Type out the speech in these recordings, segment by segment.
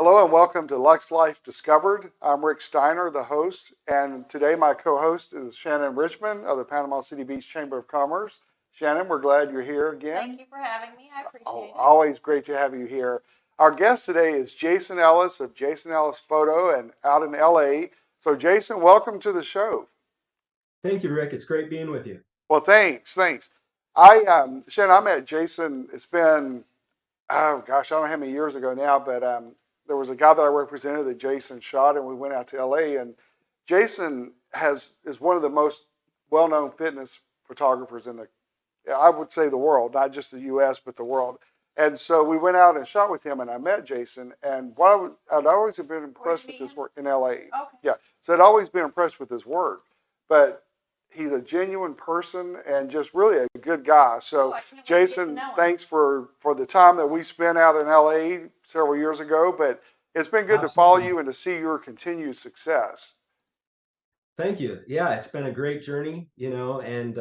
Hello and welcome to Luxe Life Discovered. I'm Rick Steiner, the host, and today my co-host is Shannon Richmond of the Panama City Beach Chamber of Commerce. Shannon, we're glad you're here again. Thank you for having me. I appreciate it. Always great to have you here. Our guest today is Jason Ellis of Jason Ellis Photo and out in LA. So Jason, welcome to the show. Thank you, Rick. It's great being with you. Well, thanks. Shannon, I met Jason, it's been, oh gosh, I don't know how many years ago now, but there was a guy that I represented that Jason shot, and we went out to LA. And Jason is one of the most well-known fitness photographers in I would say the world, not just the U.S., but the world. And so we went out and shot with him, and I met Jason. And I'd always been impressed with his work in LA. Okay. Yeah, so I'd always been impressed with his work, but he's a genuine person and just really a good guy. So, Jason, thanks for the time that we spent out in LA several years ago. But it's been good to follow you and to see your continued success. Thank you. Yeah, it's been a great journey, and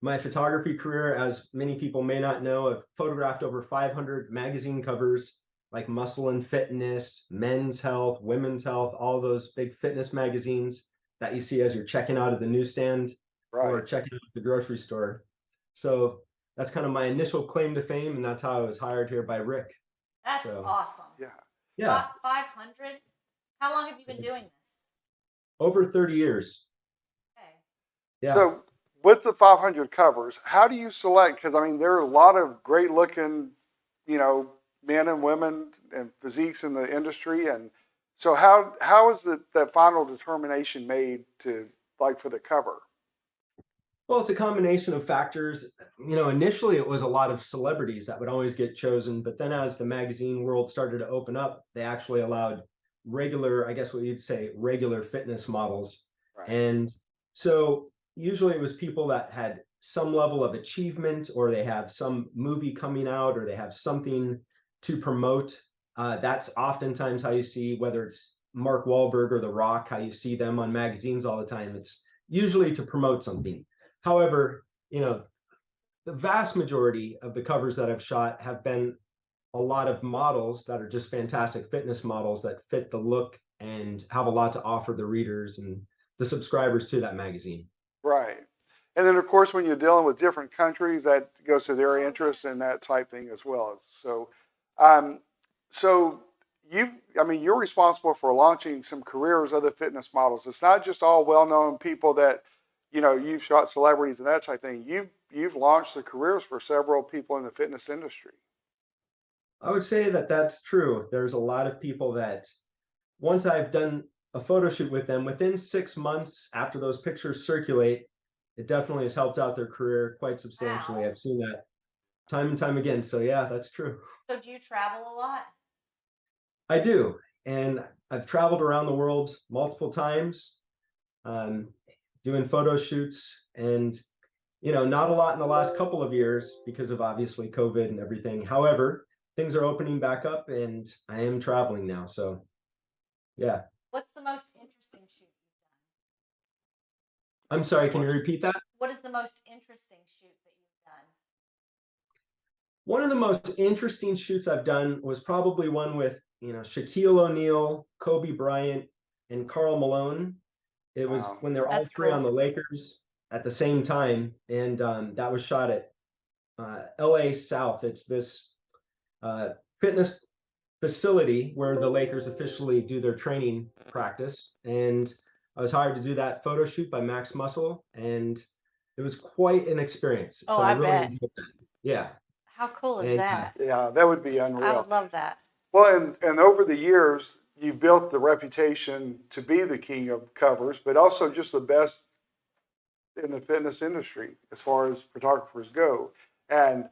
my photography career, as many people may not know, I've photographed over 500 magazine covers like Muscle and Fitness, Men's Health, Women's Health, all those big fitness magazines that you see as you're checking out of the newsstand or checking out the grocery store. So that's kind of my initial claim to fame, and that's how I was hired here by Rick. That's awesome. Yeah. 500? How long have you been doing this? Over 30 years. Okay. Yeah. So with the 500 covers, how do you select? Because, I mean, there are a lot of great looking, men and women and physiques in the industry. And so how is that final determination made for the cover? Well, it's a combination of factors. Initially it was a lot of celebrities that would always get chosen, but then as the magazine world started to open up, they actually allowed regular, I guess what you'd say, regular fitness models. Right. And so usually it was people that had some level of achievement, or they have some movie coming out, or they have something to promote. That's oftentimes how you see, whether it's Mark Wahlberg or The Rock, how you see them on magazines all the time. It's usually to promote something. However, the vast majority of the covers that I've shot have been a lot of models that are just fantastic fitness models that fit the look and have a lot to offer the readers and the subscribers to that magazine. Right. And then, of course, when you're dealing with different countries, that goes to their interests and that type thing as well. So, you're responsible for launching some careers of the fitness models. It's not just all well-known people that, you've shot celebrities and that type of thing. You've launched the careers for several people in the fitness industry. I would say that that's true. There's a lot of people that once I've done a photo shoot with them, within 6 months after those pictures circulate, it definitely has helped out their career quite substantially. Wow. I've seen that time and time again. So yeah, that's true. So do you travel a lot? I do. And I've traveled around the world multiple times, doing photo shoots, and, not a lot in the last couple of years because of obviously COVID and everything. However, things are opening back up and I am traveling now. So yeah. What's the most interesting shoot you've done? I'm sorry, can you repeat that? What is the most interesting shoot that you've done? One of the most interesting shoots I've done was probably one with, Shaquille O'Neal, Kobe Bryant, and Karl Malone. It was when they're all three on the Lakers at the same time. And that was shot at LA South. It's this fitness facility where the Lakers officially do their training practice. And I was hired to do that photo shoot by Max Muscle, and it was quite an experience. Oh, so I really bet. enjoyed that. Yeah. How cool is that? Yeah, that would be unreal. I would love that. Well, and over the years, you've built the reputation to be the king of covers, but also just the best in the fitness industry as far as photographers go. And,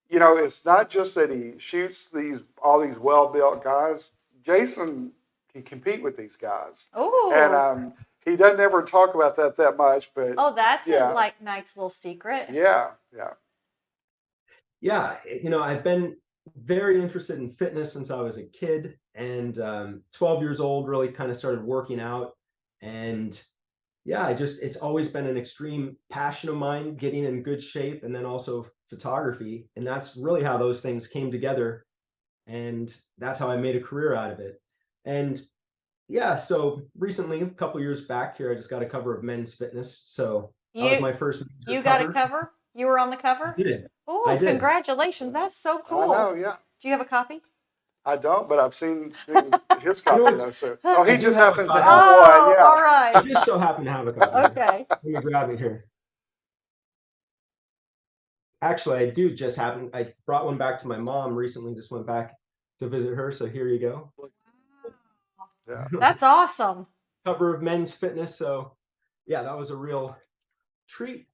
it's not just that he shoots all these well-built guys. Jason can compete with these guys. Oh. And he doesn't ever talk about that much, but that's a nice little secret. Yeah. Yeah, I've been very interested in fitness since I was a kid, and 12 years old, really kind of started working out. And yeah, it's always been an extreme passion of mine, getting in good shape, and then also photography. And that's really how those things came together. and that's how I made a career out of it. And yeah, so recently, a couple years back here, I just got a cover of Men's Fitness. So that was You my first major you got a cover. cover? You were on the I cover? did. I Oh, did. congratulations. That's so I cool. know, yeah. Do you have a copy? I don't, but I've seen his copy what? though. So, oh, he I do just have a happens to copy. have one. Oh, Yeah. all I right. just so happen to have a copy. Okay. Let me grab it here. Actually, I do just happen. I brought one back to my mom recently. Just went back to visit her. So here you go. Yeah. That's awesome. Cover of Men's Fitness. So yeah, that was a real treat.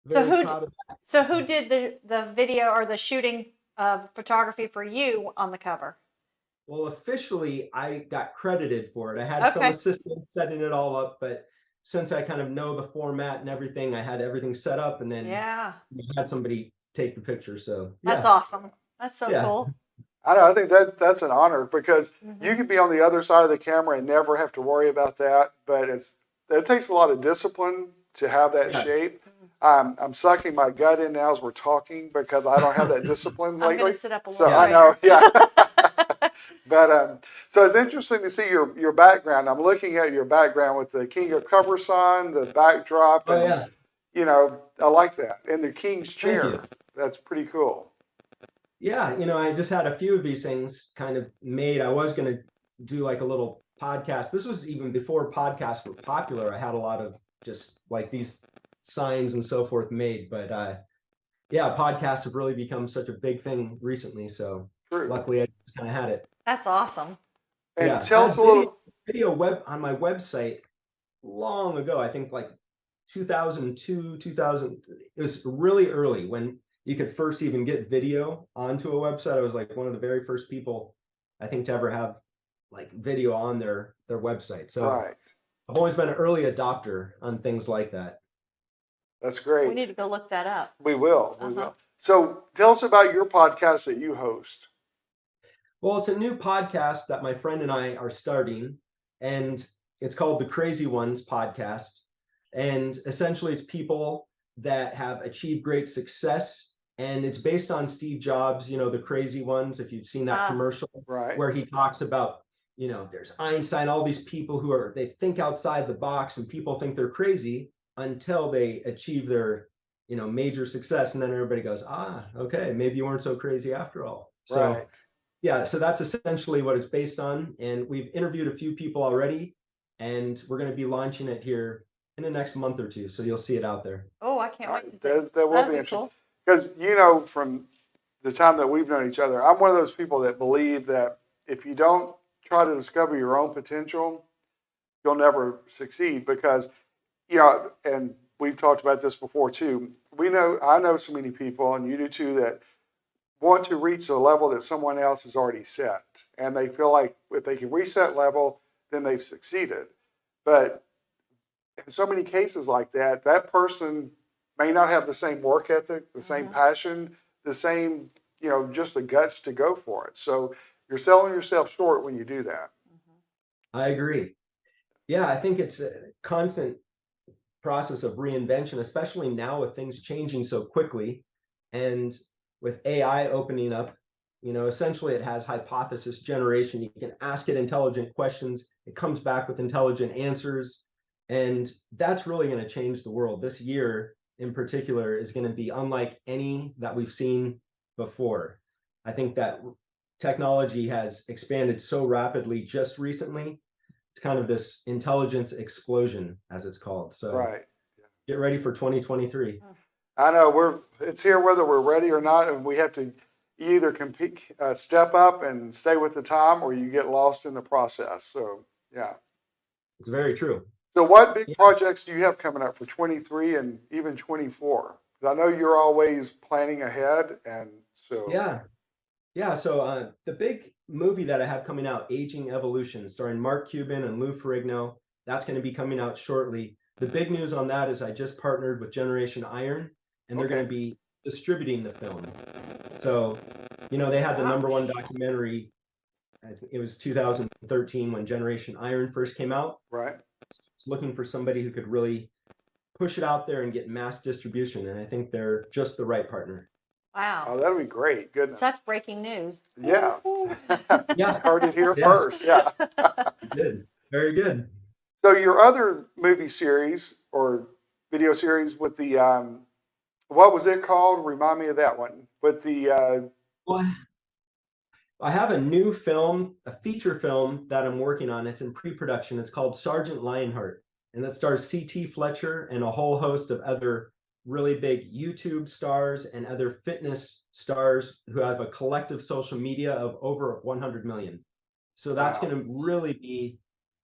So Very proud of that. So who did the video or the shooting photography for you on the cover? Well, officially, I got credited for it. I had some Okay. assistants setting it all up, but since I kind of know the format and everything, I had everything set up, and then Yeah. I had somebody take the picture. So That's yeah, awesome. That's so yeah. cool. I know. I think that's an honor because Mhm. you could be on the other side of the camera and never have to worry about that. But it takes a lot of discipline to have that Yeah. shape. I'm sucking my gut in now as we're talking because I don't have that discipline I'm lately. going to sit up a So little I know, straighter. yeah. But so it's interesting to see your background. I'm looking at your background with the King of Cover sign, the backdrop, Oh and yeah, you know I like that. And the King's thank chair. you. That's pretty cool. Yeah, I just had a few of these things kind of made. I was going to do like a little podcast. This was even before podcasts were popular. I had a lot of just like these signs and so forth made, but yeah, podcasts have really become such a big thing recently. So True. luckily, I just kind of had it. That's awesome. And Yeah, tell I had us a little. video web on my website long ago. I think like 2002, 2000. It was really early when you could first even get video onto a website. I was like one of the very first people, I think, to ever have like video on their website. So Right. I've always been an early adopter on things like that. That's We great. need to go look that up. We will. We Uh-huh. will. So tell us about your podcast that you host. Well, it's a new podcast that my friend and I are starting, and it's called the Crazy Ones Podcast. And essentially, it's people that have achieved great success. And it's based on Steve Jobs, the crazy ones, if you've seen that Ah. commercial Right. where he talks about, there's Einstein, all these people they think outside the box, and people think they're crazy until they achieve their, major success. And then everybody goes, okay, maybe you weren't so crazy after all. So Right. yeah, so that's essentially what it's based on. And we've interviewed a few people already, and we're going to be launching it here in the next month or two. So you'll see it out there. Oh, I can't wait to see. That will That'd be be interesting. cool. Because from the time that we've known each other, I'm one of those people that believe that if you don't try to discover your own potential, you'll never succeed. Because and we've talked about this before too. I know so many people, and you do too, that want to reach the level that someone else has already set, and they feel like if they can reach that level, then they've succeeded. But in so many cases like that, that person may not have the same work ethic, the same passion, the same, just the guts to go for it. So you're selling yourself short when you do that. I agree. Yeah, I think it's a constant process of reinvention, especially now with things changing so quickly. And with AI opening up, essentially it has hypothesis generation. You can ask it intelligent questions. It comes back with intelligent answers. And that's really going to change the world. This year in particular is going to be unlike any that we've seen before. I think that technology has expanded so rapidly just recently. It's kind of this intelligence explosion, as it's called. So Right. get ready for 2023. I know it's here whether we're ready or not, and we have to either compete, step up and stay with the time, or you get lost in the process. So yeah. It's very true. So what big projects do you have coming up for 23 and even 24? I know you're always planning ahead, and so Yeah. So the big movie that I have coming out, Aging Evolution, starring Mark Cuban and Lou Ferrigno, that's going to be coming out shortly. The big news on that is I just partnered with Generation Iron, and they're going to be distributing the film. So, they had the #1 documentary. I think it was 2013 when Generation Iron first came out. Right. It's looking for somebody who could really push it out there and get mass distribution. And I think they're just the right partner. Wow. Oh, that'd be great. Goodness. So that's breaking news. Yeah. Yeah. Heard it here Yes. first. Yeah. Good. Very good. So your other movie series or video series with the what was it called? Remind me of that one. With the Well, I have a new film, a feature film that I'm working on. It's in pre-production. It's called Sergeant Lionheart, and that stars C.T. Fletcher and a whole host of other really big YouTube stars and other fitness stars who have a collective social media of over 100 million. So that's Wow. going to really be,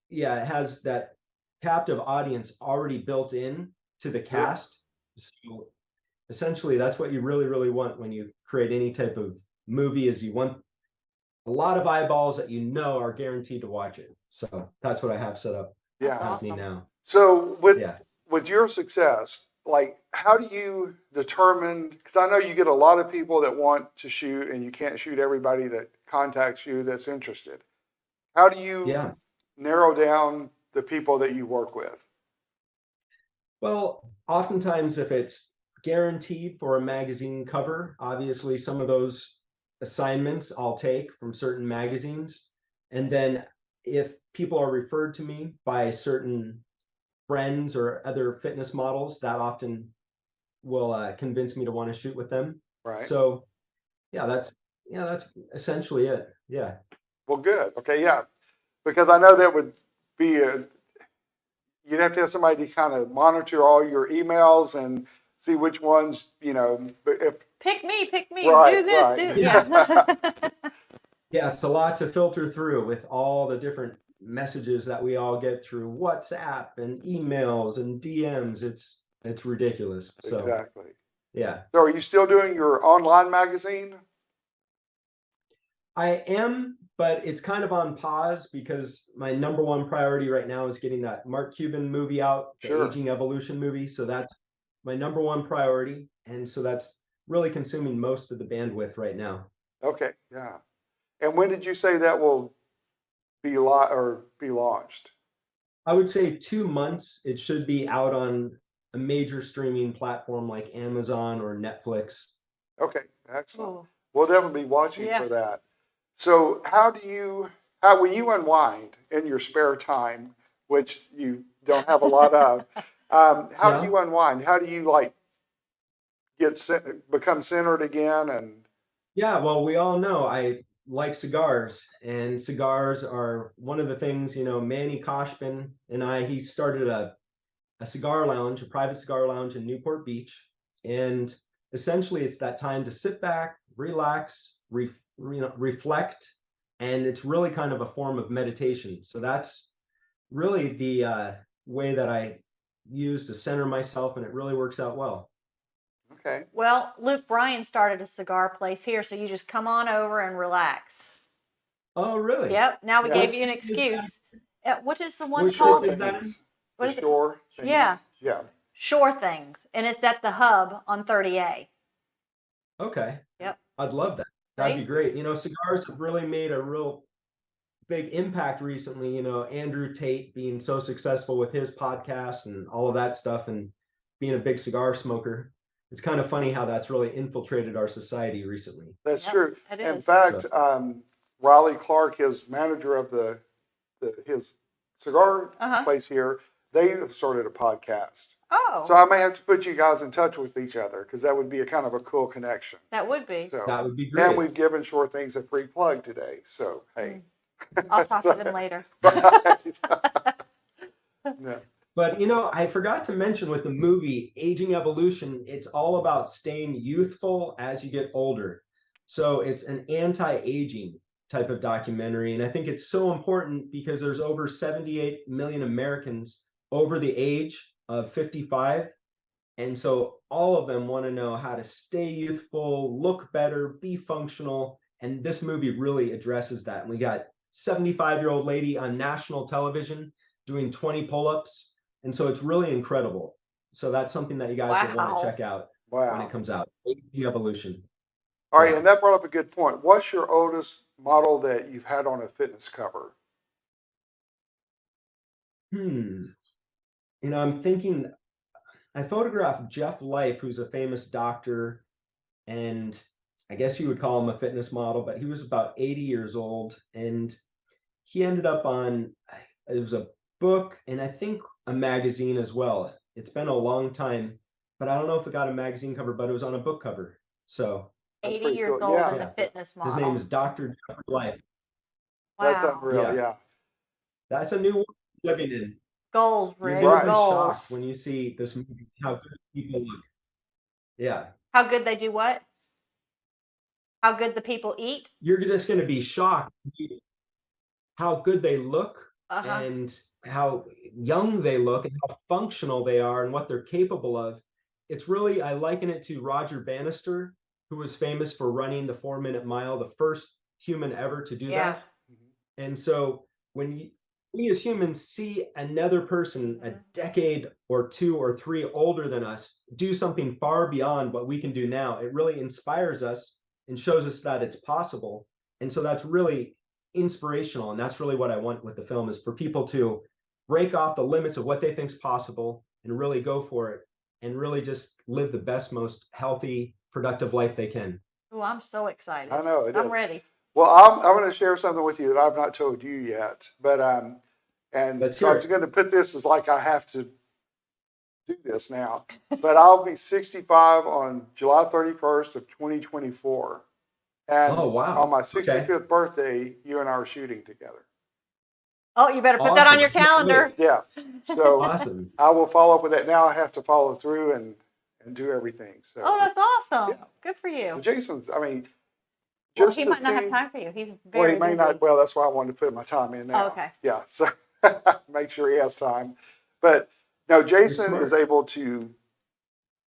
yeah, it has that captive audience already built in to the cast. So essentially, that's what you really, really want when you create any type of movie, is you want a lot of eyeballs that you know are guaranteed to watch it. So that's what I have set up yeah. That's with me awesome. now. So Yeah. with your success, like how do you determine? Because I know you get a lot of people that want to shoot, and you can't shoot everybody that contacts you that's interested. How do you Yeah. narrow down the people that you work with? Well, oftentimes if it's guaranteed for a magazine cover, obviously some of those assignments I'll take from certain magazines. And then if people are referred to me by certain friends or other fitness models, that often will convince me to want to shoot with them. Right. So that's essentially it. Yeah. Well, good. Okay, yeah, because I know that would be you'd have to have somebody to kind of monitor all your emails and see which ones, if Pick me, Right, do this, right. do yeah. Yeah, it's a lot to filter through with all the different messages that we all get through WhatsApp and emails and DMs. It's ridiculous. So exactly. yeah. So are you still doing your online magazine? I am, but it's kind of on pause because my number one priority right now is getting that Mark Cuban movie out, the Sure. Aging Evolution movie. So that's my number one priority. And so that's really consuming most of the bandwidth right now. Okay, yeah. And when did you say that will be launched? I would say 2 months. It should be out on a major streaming platform like Amazon or Netflix. Okay, excellent. Ooh. We'll definitely be watching Yeah. for that. So when you unwind in your spare time, which you don't have a lot of, how do you unwind? How do you become centered again? And Yeah, well, we all know I like cigars, and cigars are one of the things, Manny Koshman and he started a cigar lounge, a private cigar lounge in Newport Beach. And essentially it's that time to sit back, relax, reflect, and it's really kind of a form of meditation. So that's really the way that I use to center myself, and it really works out well. okay, Well, Luke Bryan started a cigar place here, so you just come on over and relax. Oh, really? Yep. Now we Yeah. gave you an excuse. What is the one Which called? is that? What the is it? shore things. Yeah. Yeah. Sure Things, and it's at the Hub on 30A. Okay. Yep. I'd love that. That'd Right? be great. Cigars have really made a real big impact recently. Andrew Tate being so successful with his podcast and all of that stuff, and being a big cigar smoker. It's kind of funny how that's really infiltrated our society recently. That's Yep, true. it In is. fact, Riley Clark, his manager of his cigar Uh-huh. place here, they have started a podcast. Oh, So I may have to put you guys in touch with each other because that would be a kind of a cool connection. that would be. So That would be and great. we've given Sure Things a free plug today. So hey, I'll talk to them later. Yeah. But I forgot to mention with the movie Aging Evolution, it's all about staying youthful as you get older. So it's an anti-aging type of documentary. And I think it's so important because there's over 78 million Americans over the age of 55. And so all of them want to know how to stay youthful, look better, be functional. And this movie really addresses that. And we got 75-year-old lady on national television doing 20 pull-ups. And so it's really incredible. So that's something that you guys will want Wow. to check out Wow. when it comes out. Aging Evolution. All right, Yeah. and that brought up a good point. What's your oldest model that you've had on a fitness cover? I'm thinking, I photographed Jeff Life, who's a famous doctor, and I guess you would call him a fitness model, but he was about 80 years old, and he ended up on, it was a book and I think a magazine as well. It's been a long time, but I don't know if it got a magazine cover, but it was on a book cover. So That's 80 pretty years cool. old Yeah. and a fitness his name model. is Dr. Life. That's Wow. unreal. Yeah. That's a new world we're living in. Goals, You're Rick. gonna be Goals. shocked when you see this movie, how good people look. Yeah. How good they do what? How good the people eat? You're just gonna be shocked how good they look Uh-huh. and how young they look and how functional they are and what they're capable of. It's really, I liken it to Roger Bannister, who was famous for running the 4-minute mile, the first human ever to do Yeah. that. And so when we as humans see another person a decade or 2 or 3 older than us do something far beyond what we can do now, it really inspires us and shows us that it's possible. And so that's really inspirational. And that's really what I want with the film, is for people to break off the limits of what they think is possible and really go for it and really just live the best, most healthy, productive life they can. Oh, I'm so excited. I know. I'm ready. Well, I'm going to share something with you that I've not told you yet, but and Let's so hear I was it. going to put this as like I have to do this now, but I'll be 65 on July 31st of 2024, and Oh, wow. on my Okay. 65th birthday, you and I are shooting together. Oh, you better put that on Awesome. your calendar. Yeah, so Awesome. I will follow up with that. Now I have to follow through and do everything. So, Oh, that's awesome. Yeah. Good for you. well, Jason's, I mean, Well, just he to might not have see- time for you. He's Well, very he may busy. not. Well, that's why I wanted to put my time in now. Oh, okay. Yeah, so make sure he has time. But no, Jason smart. is able to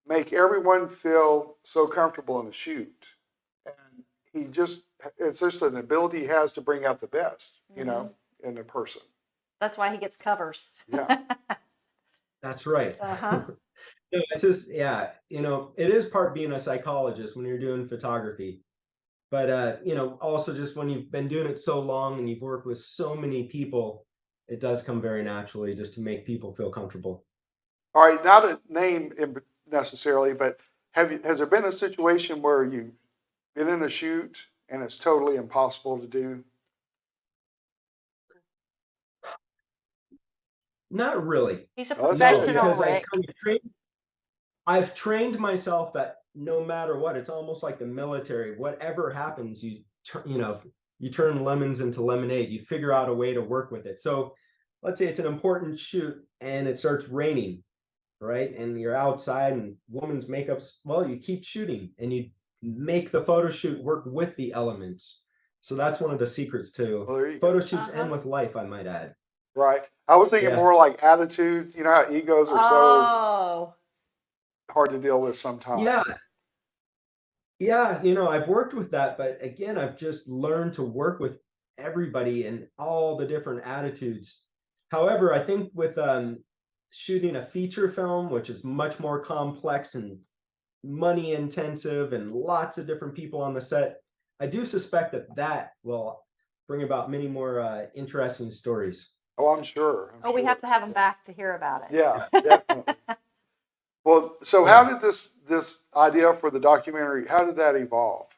make everyone feel so comfortable in the shoot, and it's just an ability he has to bring out the best, you know, in a person. That's why he gets covers. Yeah. That's right. Uh-huh. No, it's just, yeah, it is part being a psychologist when you're doing photography. But, also just when you've been doing it so long and you've worked with so many people, it does come very naturally just to make people feel comfortable. All right, not a name necessarily, but has there been a situation where you've been in a shoot and it's totally impossible to do? Not really. He's a Oh, that's professional, good. Because Rick. I've trained myself that no matter what, it's almost like the military. Whatever happens, you turn lemons into lemonade. You figure out a way to work with it. So let's say it's an important shoot and it starts raining, right? And you're outside and woman's makeup's, well, you keep shooting and you make the photo shoot work with the elements. So that's one of the secrets too. Well, there you go. Photo shoots Uh-huh. end with life, I might add. Right. I was thinking Yeah. more like attitude. You know how egos are so Oh, hard to deal with sometimes. Yeah. Yeah, I've worked with that, but again, I've just learned to work with everybody and all the different attitudes. However, I think with shooting a feature film, which is much more complex and money intensive and lots of different people on the set, I do suspect that will bring about many more interesting stories. Oh, I'm sure. we have to have him back to hear about it. Yeah, definitely. Well, so how did this idea for the documentary, how did that evolve?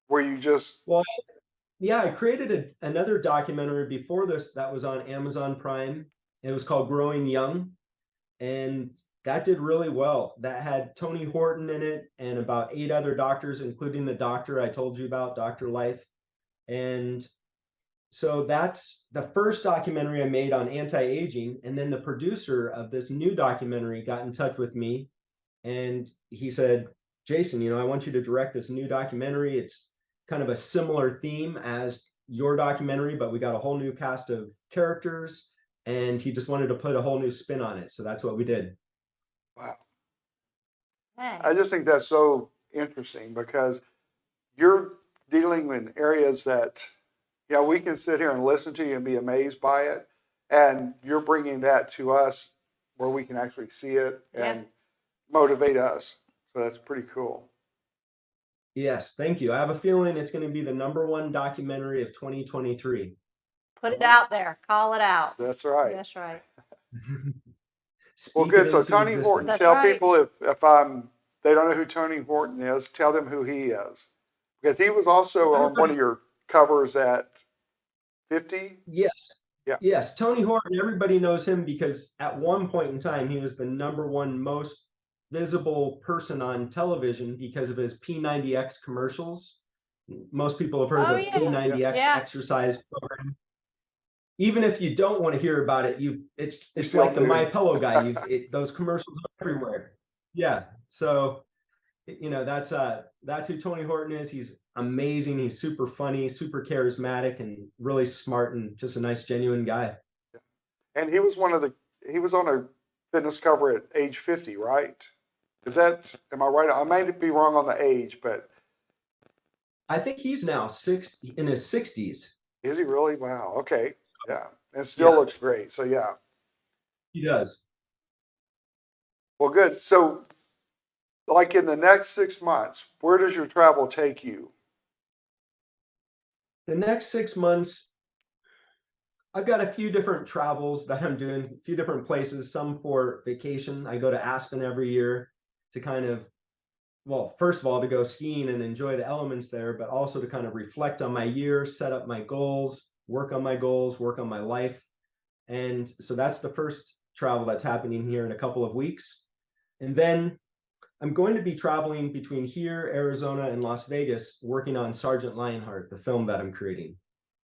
Were you just, Well, yeah, I created another documentary before this that was on Amazon Prime. It was called Growing Young, and that did really well. That had Tony Horton in it and about 8 other doctors, including the doctor I told you about, Dr. Life. And so that's the first documentary I made on anti-aging. And then the producer of this new documentary got in touch with me and he said, Jason, I want you to direct this new documentary. It's kind of a similar theme as your documentary, but we got a whole new cast of characters and he just wanted to put a whole new spin on it. So that's what we did. wow. Hey. I just think that's so interesting because you're dealing in areas that, we can sit here and listen to you and be amazed by it. And you're bringing that to us where we can actually see it and motivate us. So that's pretty cool. Yes, thank you. I have a feeling it's going to be the #1 documentary of 2023. Put it out there. Call it out. That's right. That's right. Well, Speak good. it So into Tony Horton, existence. That's tell right. people if I'm they don't know who Tony Horton is, tell them who he is. Because he was also on one of your covers at 50. Yes. Yeah. Yes. Tony Horton, everybody knows him because at one point in time, he was the #1 most visible person on television because of his P90X commercials. Most people have heard Oh of the yeah, P90X yeah. exercise program. Even if you don't want to hear about it, it's still like the do. My Pillow guy. Those commercials are everywhere. Yeah. So that's who Tony Horton is. He's amazing. He's super funny, super charismatic, and really smart, and just a nice, genuine guy. And he was he was on a fitness cover at age 50, right? Am I right? I may be wrong on the age, but I think he's now in his 60s. is he really? Wow. Okay. Yeah. And still looks great. So yeah. He does. Well, good. So like in the next 6 months, where does your travel take you? The next 6 months, I've got a few different travels that I'm doing, a few different places, some for vacation. I go to Aspen every year to kind of, well, first of all, to go skiing and enjoy the elements there, but also to kind of reflect on my year, set up my goals, work on my life. And so that's the first travel that's happening here in a couple of weeks. And then I'm going to be traveling between here, Arizona, and Las Vegas, working on Sergeant Lionheart, the film that I'm creating.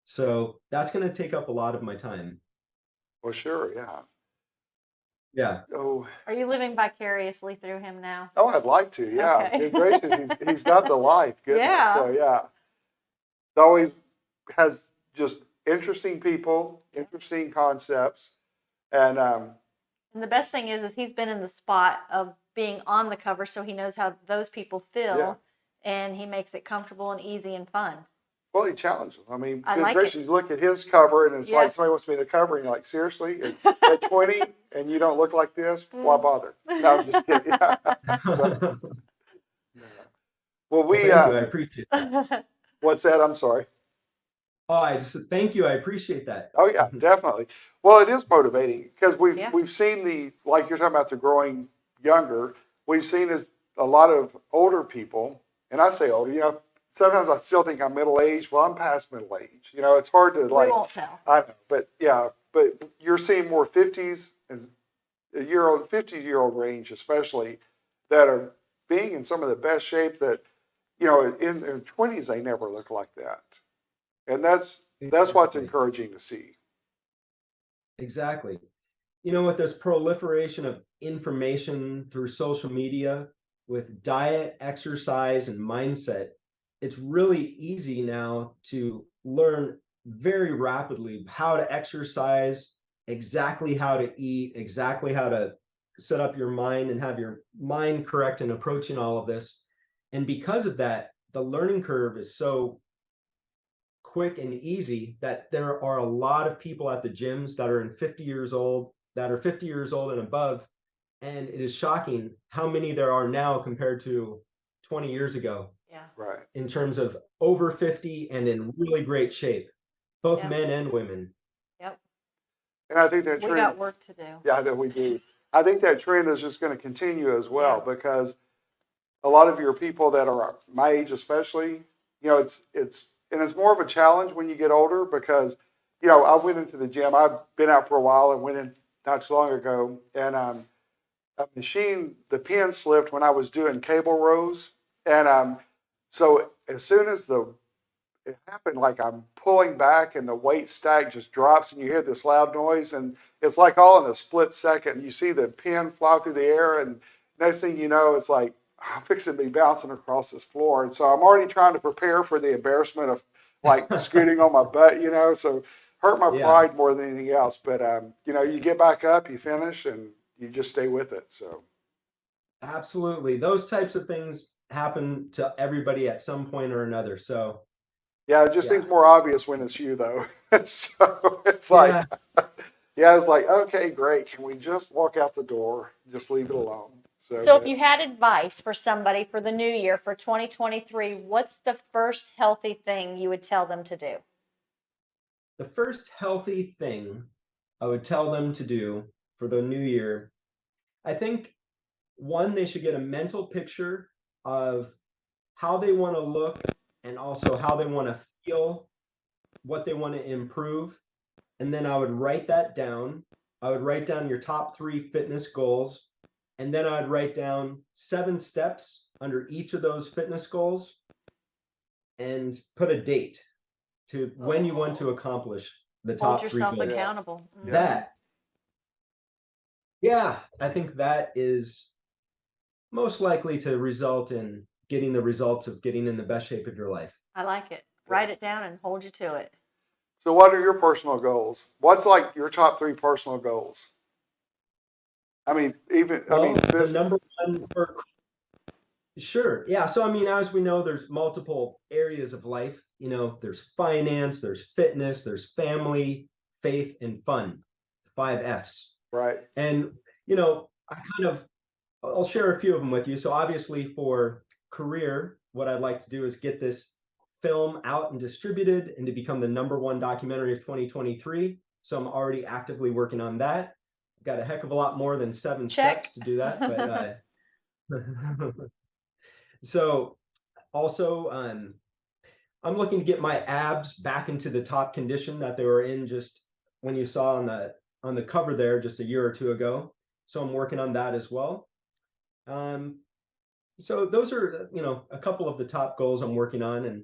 So that's going to take up a lot of my time. Well, sure. Yeah. Yeah. Oh, Are you living vicariously through him now? oh, I'd like to. Yeah. Okay. Good gracious. He's got the life. Goodness. Yeah. So yeah. It always has just interesting people, interesting concepts. And And the best thing is he's been in the spot of being on the cover, so he knows how those people feel, Yeah. and he makes it comfortable and easy and fun. well, he challenges. I mean, I good like gracious, it. you look at his cover and it's Yeah. like somebody wants to be the cover, and you're like, seriously? At 20 and you don't look like this? Why bother? No, I'm just kidding. So, yeah. Well, Well, thank you. I appreciate it. what's that? I'm sorry. Oh, I just thank you. I appreciate that. Oh yeah, definitely. Well, it is motivating because Yeah. we've seen like you're talking about the growing younger. We've seen a lot of older people, and I say older. Sometimes I still think I'm middle aged. Well, I'm past middle age. It's hard to We like. won't tell. I know, but yeah, but you're seeing more 50s and 50-year-old range, especially that are being in some of the best shape that in their 20s they never look like that. And that's what's Exactly. encouraging to see. Exactly. With this proliferation of information through social media, with diet, exercise, and mindset, it's really easy now to learn very rapidly how to exercise, exactly how to eat, exactly how to set up your mind and have your mind correct in approaching all of this. And because of that, the learning curve is so quick and easy that there are a lot of people at the gyms that are 50 years old and above, and it is shocking how many there are now compared to 20 years ago. Yeah. Right. In terms of over 50 and in really great shape, both Yep. men and women. Yep. And I think that We trend, got work to do. yeah, that we do. I think that trend is just going to continue as well Yeah. because a lot of your people that are my age, especially, it's more of a challenge when you get older because, I went into the gym. I've been out for a while and went in not too long ago, and a machine, the pin slipped when I was doing cable rows, and so as soon as it happened, like I'm pulling back and the weight stack just drops and you hear this loud noise, and it's like all in a split second. You see the pin fly through the air, and next thing you know, it's like I'm fixing to be bouncing across this floor. And so I'm already trying to prepare for the embarrassment of like scooting on my butt, so hurt my pride more than anything else. But, you get back up, you finish, and you just stay with it. So. Absolutely. Those types of things happen to everybody at some point or another. So yeah, it just seems more obvious when it's you, though. So it's like, it's like, okay, great. Can we just walk out the door? Just leave it alone. So if you had advice for somebody for the new year, for 2023, what's the first healthy thing you would tell them to do? The first healthy thing I would tell them to do for the new year, I think one, they should get a mental picture of how they want to look and also how they want to feel, what they want to improve. And then I would write that down. I would write down your top 3 fitness goals. And then I'd write down 7 steps under each of those fitness goals and put a date to when you want to accomplish the top 3 Hold yourself goals. accountable. I think that is most likely to result in getting the results of getting in the best shape of your life. I like it. Write it down and hold you to it. So what are your personal goals? What's like your top 3 personal goals? I mean, The number one sure. Yeah. So, I mean, as we know, there's multiple areas of life. You know, there's finance, there's fitness, there's family, faith, and fun. 5 F's. right. And, you know, I'll share a few of them with you. So obviously for career, what I'd like to do is get this film out and distributed and to become the #1 documentary of 2023. So I'm already actively working on that. Got a heck of a lot more than 7 Check. steps to do that. But so also I'm looking to get my abs back into the top condition that they were in just when you saw on the cover there just a year or 2 ago. So I'm working on that as well. So those are, you know, a couple of the top goals I'm working on, and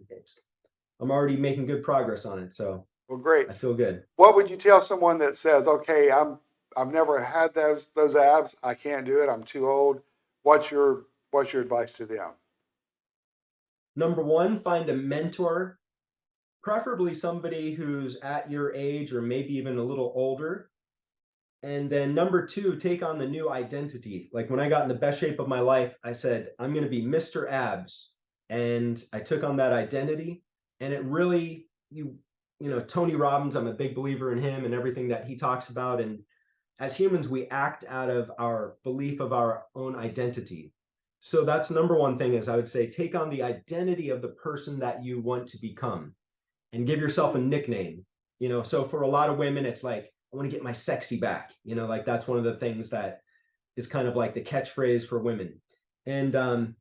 I'm already making good progress on it. So Well, great. I feel good. What would you tell someone that says, "Okay, I've never had those abs. I can't do it. I'm too old." What's your advice to them? Number 1, find a mentor, preferably somebody who's at your age or maybe even a little older. And then number 2, take on the new identity. Like when I got in the best shape of my life, I said, I'm going to be Mr. Abs. And I took on that identity. And it really, you know, Tony Robbins, I'm a big believer in him and everything that he talks about. And as humans, we act out of our belief of our own identity. So that's number 1 thing is I would say, take on the identity of the person that you want to become and give yourself a nickname. You know, so for a lot of women, it's like, I want to get my sexy back. You know, like that's one of the things that is kind of like the catchphrase for women. And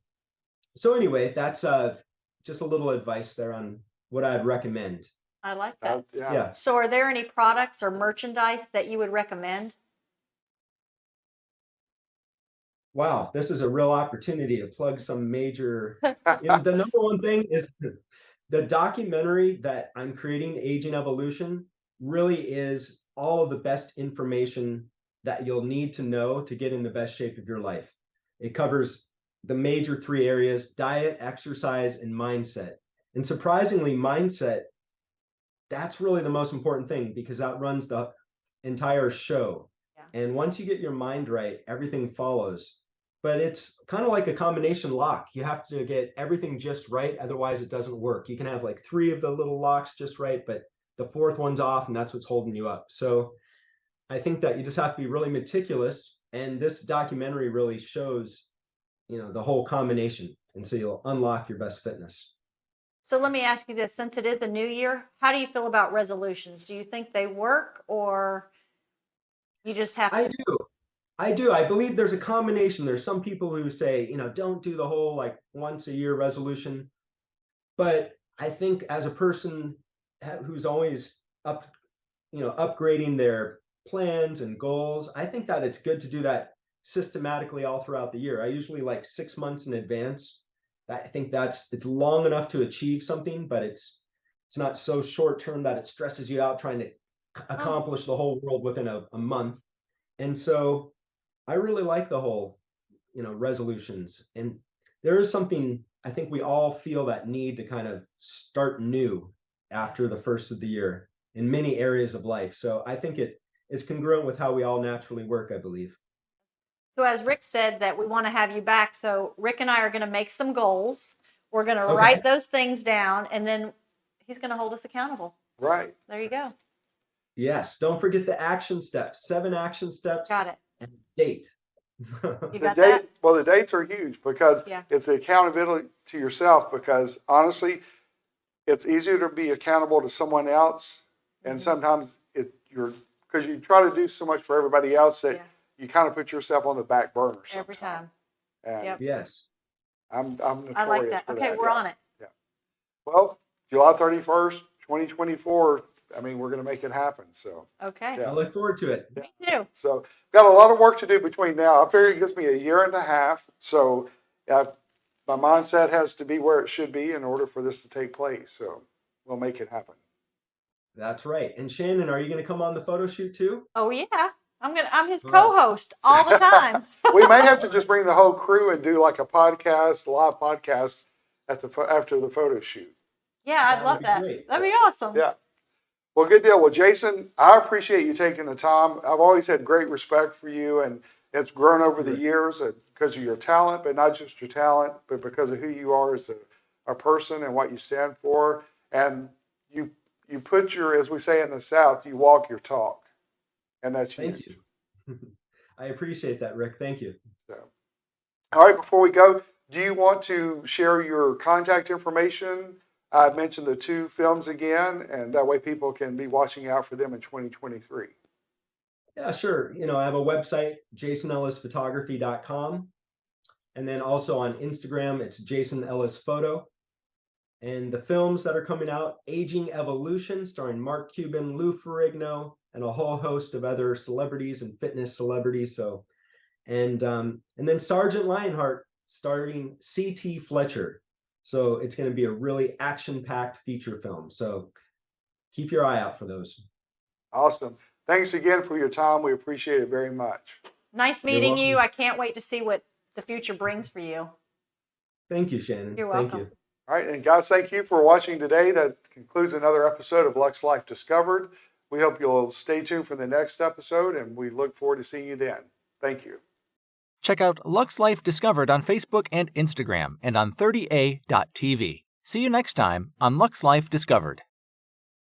so anyway, that's just a little advice there on what I'd recommend. I like that. Yeah. So are there any products or merchandise that you would recommend? Wow, this is a real opportunity to plug some major. You know, the number 1 thing is the documentary that I'm creating, Aging Evolution, really is all of the best information that you'll need to know to get in the best shape of your life. It covers the major 3 areas: diet, exercise, and mindset. And surprisingly, mindset, that's really the most important thing because that runs the entire show. Yeah. And once you get your mind right, everything follows. But it's kind of like a combination lock. You have to get everything just right, otherwise it doesn't work. You can have like 3 of the little locks just right, but the 4th one's off, and that's what's holding you up. So I think that you just have to be really meticulous, and this documentary really shows, you know, the whole combination, and so you'll unlock your best fitness. So let me ask you this, since it is a new year, how do you feel about resolutions? Do you think they work, or you just have to? I do. I believe there's a combination. There's some people who say, you know, don't do the whole like once a year resolution. But I think as a person who's always upgrading their plans and goals, I think that it's good to do that systematically all throughout the year. I usually like 6 months in advance. I think it's long enough to achieve something, but it's not so short term that it stresses you out trying to accomplish the whole world within a month. And so I really like the whole, you know, resolutions. And there is something I think we all feel that need to kind of start new after the first of the year in many areas of life. So I think it's congruent with how we all naturally work, I believe. So as Rick said, that we want to have you back. So Rick and I are going to make some goals. We're going to write those things down, and then he's going to hold us accountable. Right. There you go. Yes. Don't forget the action steps, 7 action steps. Got it. And date. You got that? Well, the dates are huge because it's the accountability to yourself, because honestly, it's easier to be accountable to someone else. And sometimes because you try to do so much for everybody else that you kind of put yourself on the back burner sometimes. Every time. And Yep. Yes. I'm notorious I like that. for Okay, that. we're on it. Yeah. Well, July 31st, 2024. I mean, we're going to make it happen. So, Okay. Yeah. I look forward to it. Me too. so got a lot of work to do between now. I figure it gives me a year and a half. So, my mindset has to be where it should be in order for this to take place. So, we'll make it happen. That's right. And Shannon, are you going to come on the photo shoot too? Oh yeah. I'm his All right. co-host all the time. We may have to just bring the whole crew and do like a podcast, live podcast after the photo shoot. Yeah, I'd That love would be that. great. That'd be awesome. Yeah. Well, good deal. Well, Jason, I appreciate you taking the time. I've always had great respect for you, and it's grown over the years because of your talent, but not just your talent, but because of who you are as a person and what you stand for. And you put your, as we say in the South, you walk your talk, and that's Thank huge. you. I appreciate that, Rick. Thank you. So, all right, before we go, do you want to share your contact information? I mentioned the 2 films again, and that way people can be watching out for them in 2023. Yeah, sure. I have a website, jasonellisphotography.com. And then also on Instagram, it's Jason Ellis Photo. And the films that are coming out, Aging Evolution, starring Mark Cuban, Lou Ferrigno, and a whole host of other celebrities and fitness celebrities. So, and then Sergeant Lionheart, starring C.T. Fletcher. So it's going to be a really action-packed feature film. So keep your eye out for those. Awesome. Thanks again for your time. We appreciate it very much. Nice meeting welcome. you. I can't wait to see what the future brings for you. Thank you, Shannon. You're Thank welcome. you. All right, and guys, thank you for watching today. That concludes another episode of Luxe Life Discovered. We hope you'll stay tuned for the next episode, and we look forward to seeing you then. Thank you. Check out Luxe Life Discovered on Facebook and Instagram and on 30a.tv. See you next time on Luxe Life Discovered.